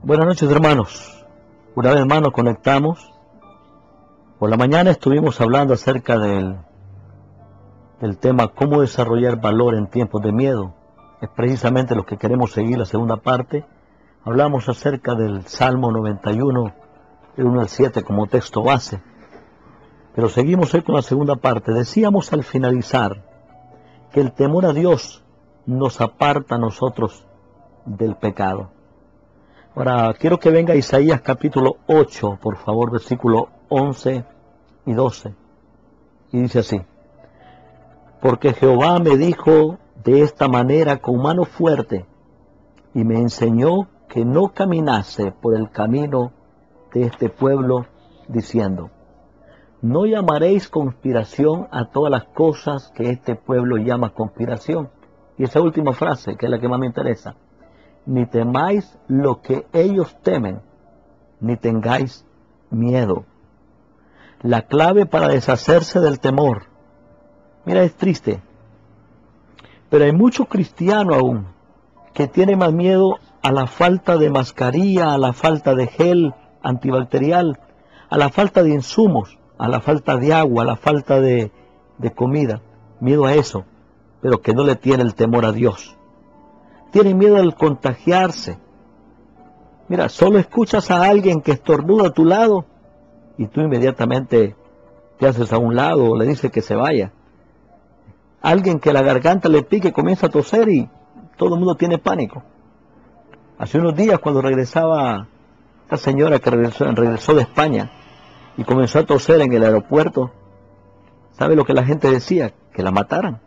Buenas noches, hermanos. Una vez más nos conectamos. Por la mañana estuvimos hablando acerca del tema cómo desarrollar valor en tiempos de miedo. Es precisamente lo que queremos seguir, la segunda parte. Hablamos acerca del Salmo 91, del 1 al 7 como texto base. Pero seguimos hoy con la segunda parte. Decíamos al finalizar que el temor a Dios nos aparta a nosotros del pecado. Ahora, quiero que venga Isaías capítulo 8, por favor, versículo 11 y 12. Y dice así: porque Jehová me dijo de esta manera con mano fuerte, y me enseñó que no caminase por el camino de este pueblo, diciendo: no llamaréis conspiración a todas las cosas que este pueblo llama conspiración. Y esa última frase, que es la que más me interesa: ni temáis lo que ellos temen, ni tengáis miedo. La clave para deshacerse del temor. Mira, es triste, pero hay muchos cristianos aún que tienen más miedo a la falta de mascarilla, a la falta de gel antibacterial, a la falta de insumos, a la falta de agua, a la falta de comida. Miedo a eso, pero que no le tiene el temor a Dios. Tienen miedo al contagiarse. Mira, solo escuchas a alguien que estornuda a tu lado y tú inmediatamente te haces a un lado o le dices que se vaya. Alguien que la garganta le pique comienza a toser y todo el mundo tiene pánico. Hace unos días, cuando regresaba esta señora que regresó de España y comenzó a toser en el aeropuerto, ¿sabe lo que la gente decía? Que la mataran.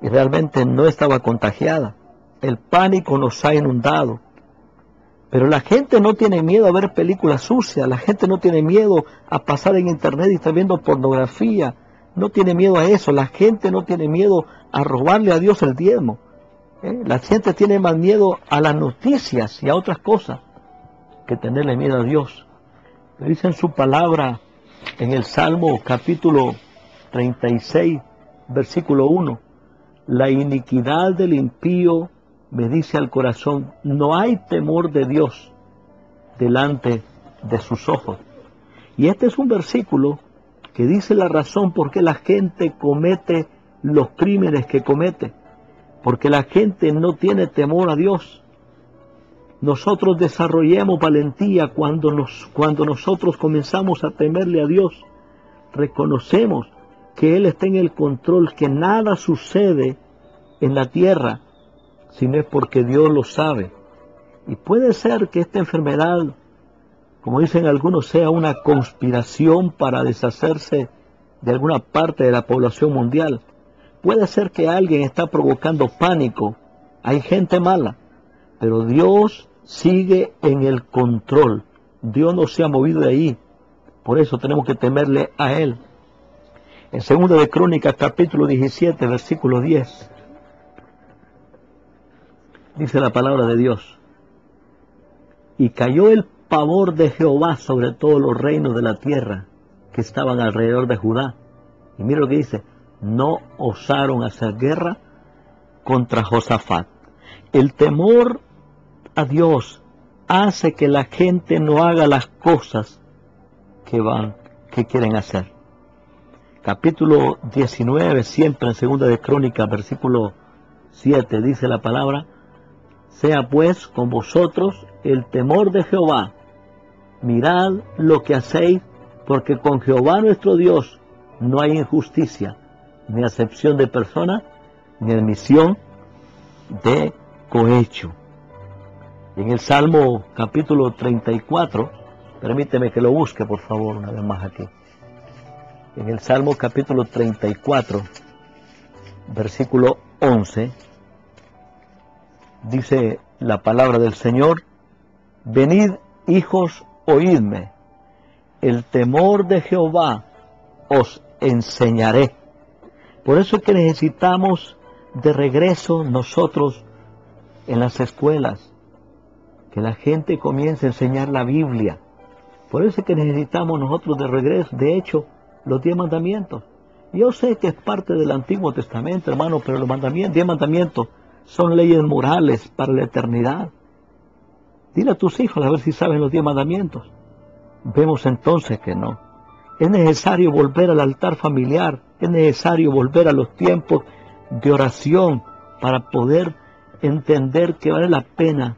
Y realmente no estaba contagiada. El pánico nos ha inundado. Pero la gente no tiene miedo a ver películas sucias. La gente no tiene miedo a pasar en internet y estar viendo pornografía. No tiene miedo a eso. La gente no tiene miedo a robarle a Dios el diezmo. La gente tiene más miedo a las noticias y a otras cosas que tenerle miedo a Dios. Dice en su palabra en el Salmo capítulo 36, versículo 1. La iniquidad del impío me dice al corazón: no hay temor de Dios delante de sus ojos. Y este es un versículo que dice la razón por qué la gente comete los crímenes que comete. Porque la gente no tiene temor a Dios. Nosotros desarrollemos valentía cuando nosotros comenzamos a temerle a Dios. Reconocemos que Él está en el control, que nada sucede en la tierra si no es porque Dios lo sabe. Y puede ser que esta enfermedad, como dicen algunos, sea una conspiración para deshacerse de alguna parte de la población mundial. Puede ser que alguien está provocando pánico. Hay gente mala, pero Dios sigue en el control. Dios no se ha movido de ahí. Por eso tenemos que temerle a Él. En 2 de Crónicas, capítulo 17, versículo 10, dice la palabra de Dios: y cayó el pavor de Jehová sobre todos los reinos de la tierra que estaban alrededor de Judá. Y mira lo que dice: no osaron hacer guerra contra Josafat. El temor a Dios hace que la gente no haga las cosas que quieren hacer. Capítulo 19, siempre en 2 de Crónicas, versículo 7, dice la palabra: sea pues con vosotros el temor de Jehová. Mirad lo que hacéis, porque con Jehová nuestro Dios no hay injusticia, ni acepción de persona, ni admisión de cohecho. En el Salmo capítulo 34, permíteme que lo busque por favor una vez más aquí. En el Salmo capítulo 34, versículo 11, dice la palabra del Señor: venid, hijos, oídme, el temor de Jehová os enseñaré. Por eso es que necesitamos de regreso nosotros en las escuelas, que la gente comience a enseñar la Biblia. Por eso es que necesitamos nosotros de regreso, de hecho, los 10 mandamientos. Yo sé que es parte del Antiguo Testamento, hermano, pero los 10 mandamientos son leyes morales para la eternidad. Dile a tus hijos a ver si saben los 10 mandamientos. Vemos entonces que no. Es necesario volver al altar familiar, es necesario volver a los tiempos de oración para poder entender que vale la pena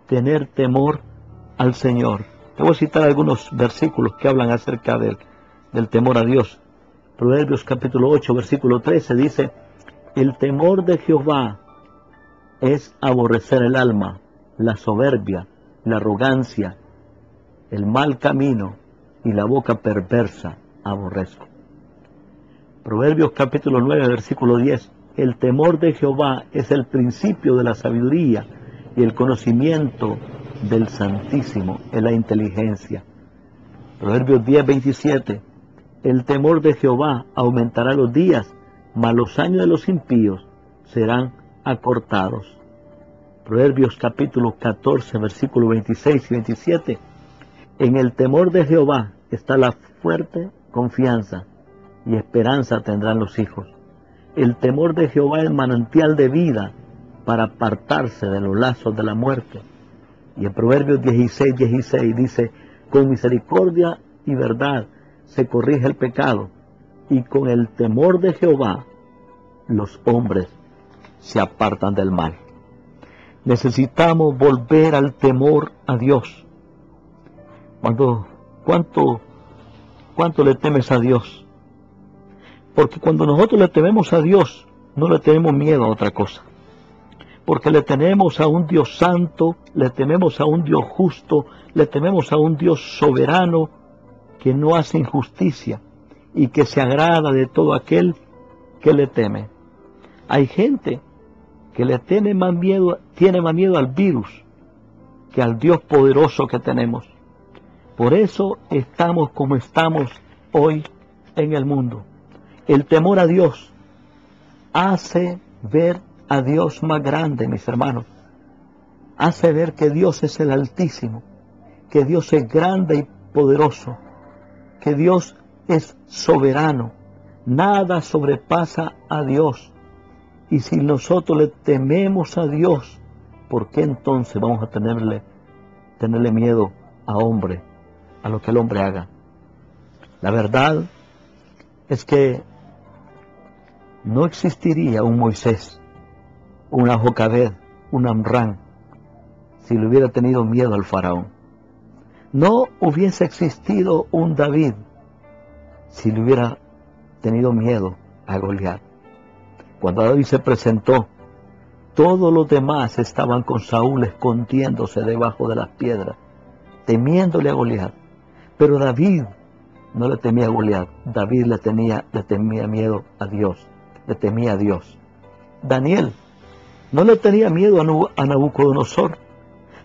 tener temor al Señor. Te voy a citar algunos versículos que hablan acerca del temor a Dios. Proverbios capítulo 8, versículo 13 dice: el temor de Jehová es aborrecer el alma, la soberbia, la arrogancia, el mal camino y la boca perversa aborrezco. Proverbios capítulo 9, versículo 10. El temor de Jehová es el principio de la sabiduría y el conocimiento del Santísimo es la inteligencia. Proverbios 10, 27. El temor de Jehová aumentará los días, mas los años de los impíos serán acortados. Proverbios capítulo 14, versículos 26 y 27. En el temor de Jehová está la fuerte confianza, y esperanza tendrán los hijos. El temor de Jehová es manantial de vida para apartarse de los lazos de la muerte. Y en Proverbios 16, 16 dice: con misericordia y verdad se corrige el pecado, y con el temor de Jehová los hombres se apartan del mal. Necesitamos volver al temor a Dios. ¿Cuánto le temes a Dios? Porque cuando nosotros le tememos a Dios, no le tenemos miedo a otra cosa. Porque le tememos a un Dios santo, le tememos a un Dios justo, le tememos a un Dios soberano que no hace injusticia y que se agrada de todo aquel que le teme. Hay gente que le tiene más miedo al virus que al Dios poderoso que tenemos. Por eso estamos como estamos hoy en el mundo. El temor a Dios hace ver a Dios más grande, mis hermanos. Hace ver que Dios es el Altísimo, que Dios es grande y poderoso, que Dios es soberano. Nada sobrepasa a Dios. Y si nosotros le tememos a Dios, ¿por qué entonces vamos a tenerle miedo a hombre, a lo que el hombre haga? La verdad es que no existiría un Moisés, una Jocabed, un Amrán, si le hubiera tenido miedo al faraón. No hubiese existido un David si le hubiera tenido miedo a Goliat. Cuando David se presentó, todos los demás estaban con Saúl escondiéndose debajo de las piedras, temiéndole a Goliat. Pero David no le temía a Goliat. David le temía miedo a Dios, le temía a Dios. Daniel no le tenía miedo a Nabucodonosor.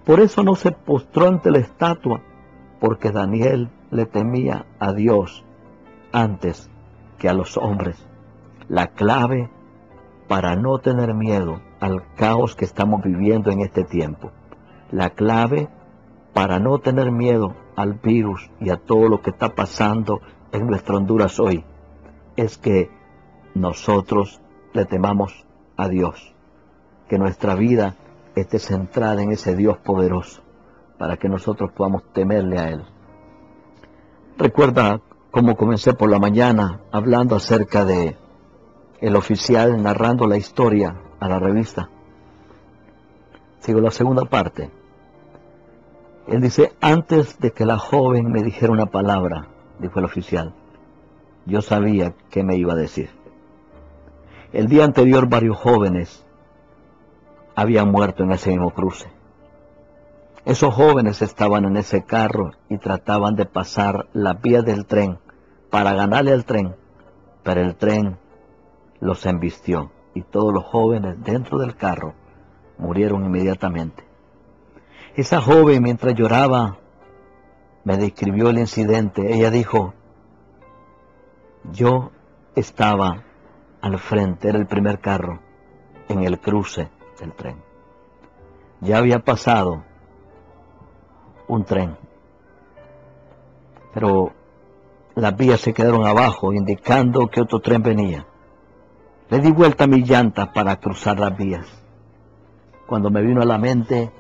Por eso no se postró ante la estatua, porque Daniel le temía a Dios antes que a los hombres. La clave para no tener miedo al caos que estamos viviendo en este tiempo, la clave para no tener miedo al virus y a todo lo que está pasando en nuestra Honduras hoy, es que nosotros le temamos a Dios, que nuestra vida esté centrada en ese Dios poderoso, para que nosotros podamos temerle a Él. Recuerda cómo comencé por la mañana hablando acerca de el oficial narrando la historia a la revista. Sigo la segunda parte. Él dice: antes de que la joven me dijera una palabra, dijo el oficial, yo sabía qué me iba a decir. El día anterior varios jóvenes habían muerto en ese mismo cruce. Esos jóvenes estaban en ese carro y trataban de pasar la vía del tren para ganarle al tren, pero el tren los embistió y todos los jóvenes dentro del carro murieron inmediatamente. Esa joven, mientras lloraba, me describió el incidente. Ella dijo: yo estaba al frente, era el primer carro en el cruce del tren. Ya había pasado un tren, pero las vías se quedaron abajo, indicando que otro tren venía. Le di vuelta a mis llantas para cruzar las vías. Cuando me vino a la mente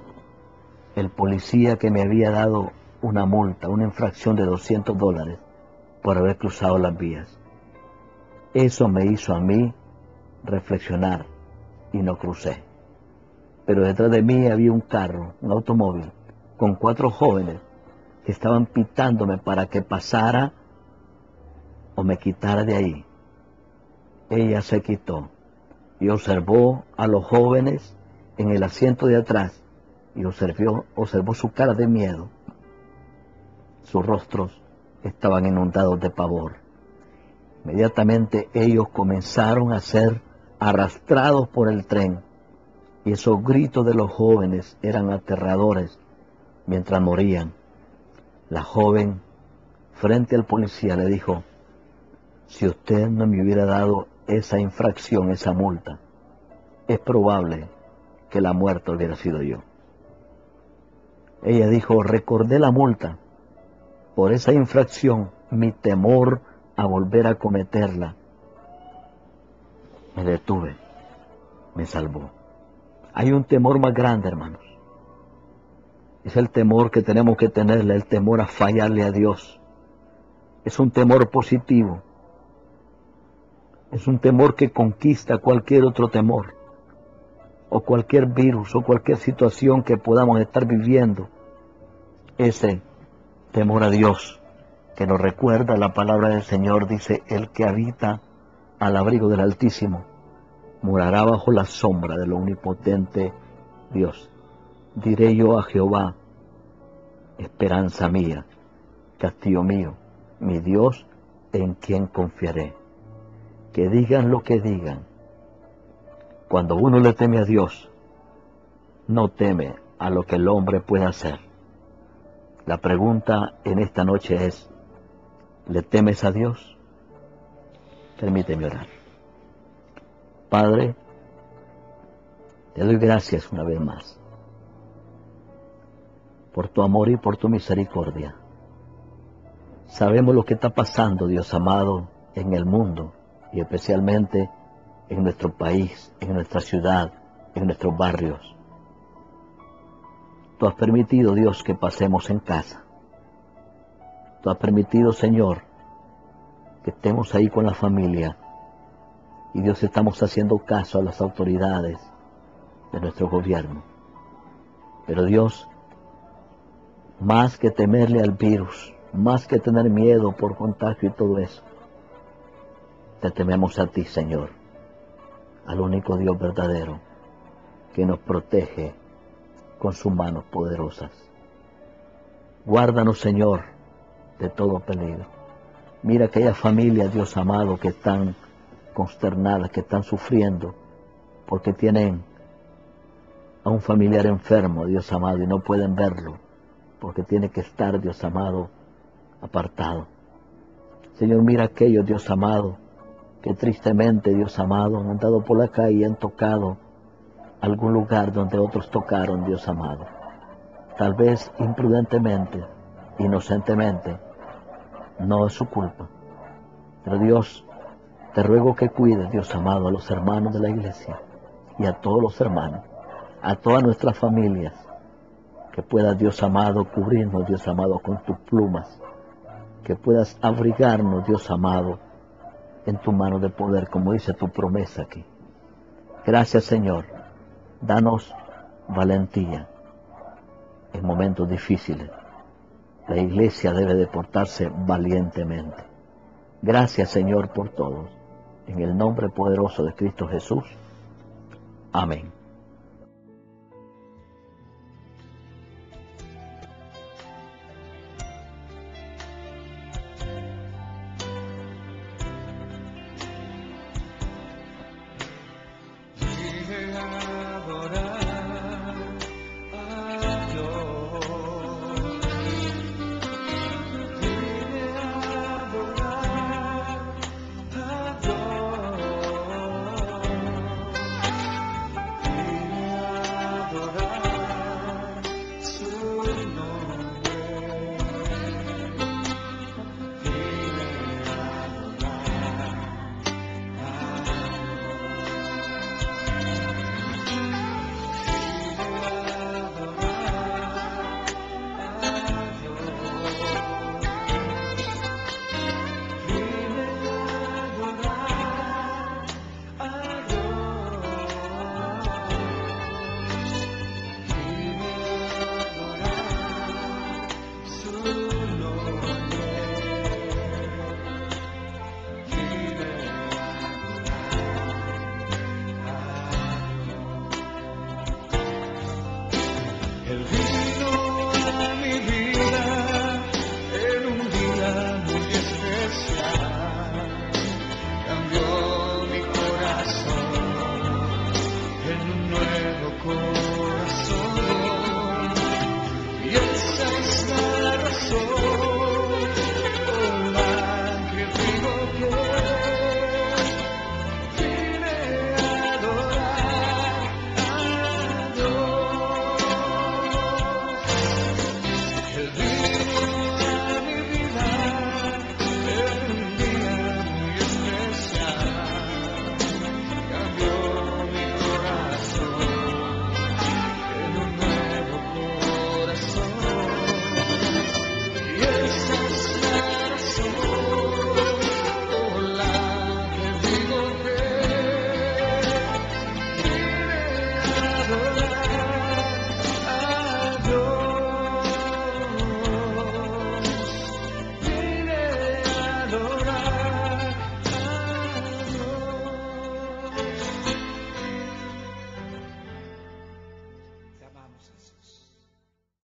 el policía que me había dado una multa, una infracción de $200 por haber cruzado las vías. Eso me hizo a mí reflexionar y no crucé. Pero detrás de mí había un carro, un automóvil, con 4 jóvenes que estaban pitándome para que pasara o me quitara de ahí. Ella se quitó y observó a los jóvenes en el asiento de atrás y observó su cara de miedo. Sus rostros estaban inundados de pavor. Inmediatamente ellos comenzaron a ser arrastrados por el tren y esos gritos de los jóvenes eran aterradores mientras morían. La joven, frente al policía, le dijo: si usted no me hubiera dado esa infracción, esa multa, es probable que la muerte hubiera sido yo. Ella dijo: recordé la multa. Por esa infracción, mi temor a volver a cometerla, me detuve, me salvó. Hay un temor más grande, hermanos. Es el temor que tenemos que tenerle, el temor a fallarle a Dios. Es un temor positivo. Es un temor que conquista cualquier otro temor, o cualquier virus, o cualquier situación que podamos estar viviendo. Ese temor a Dios, que nos recuerda la palabra del Señor, dice: el que habita al abrigo del Altísimo morará bajo la sombra del omnipotente Dios. Diré yo a Jehová: esperanza mía, castillo mío, mi Dios en quien confiaré. Que digan lo que digan, cuando uno le teme a Dios, no teme a lo que el hombre puede hacer. La pregunta en esta noche es: ¿le temes a Dios? Permíteme orar. Padre, te doy gracias una vez más por tu amor y por tu misericordia. Sabemos lo que está pasando, Dios amado, en el mundo y especialmente en nuestro país, en nuestra ciudad, en nuestros barrios. Tú has permitido, Dios, que pasemos en casa. Tú has permitido, Señor, que estemos ahí con la familia. Y Dios, estamos haciendo caso a las autoridades de nuestro gobierno. Pero Dios, más que temerle al virus, más que tener miedo por contagio y todo eso, te tememos a ti, Señor, al único Dios verdadero que nos protege con sus manos poderosas. Guárdanos, Señor, de todo peligro. Mira aquellas familias, Dios amado, que están consternadas, que están sufriendo porque tienen a un familiar enfermo, Dios amado, y no pueden verlo porque tiene que estar, Dios amado, apartado. Señor, mira aquellos, Dios amado, que tristemente, Dios amado, han andado por la calle y han tocado algún lugar donde otros tocaron, Dios amado. Tal vez imprudentemente, inocentemente, no es su culpa. Pero Dios, te ruego que cuides, Dios amado, a los hermanos de la iglesia y a todos los hermanos, a todas nuestras familias, que puedas, Dios amado, cubrirnos, Dios amado, con tus plumas, que puedas abrigarnos, Dios amado, en tu mano de poder, como dice tu promesa aquí. Gracias, Señor. Danos valentía en momentos difíciles. La iglesia debe de portarse valientemente. Gracias, Señor, por todo. En el nombre poderoso de Cristo Jesús. Amén. nos da la razón.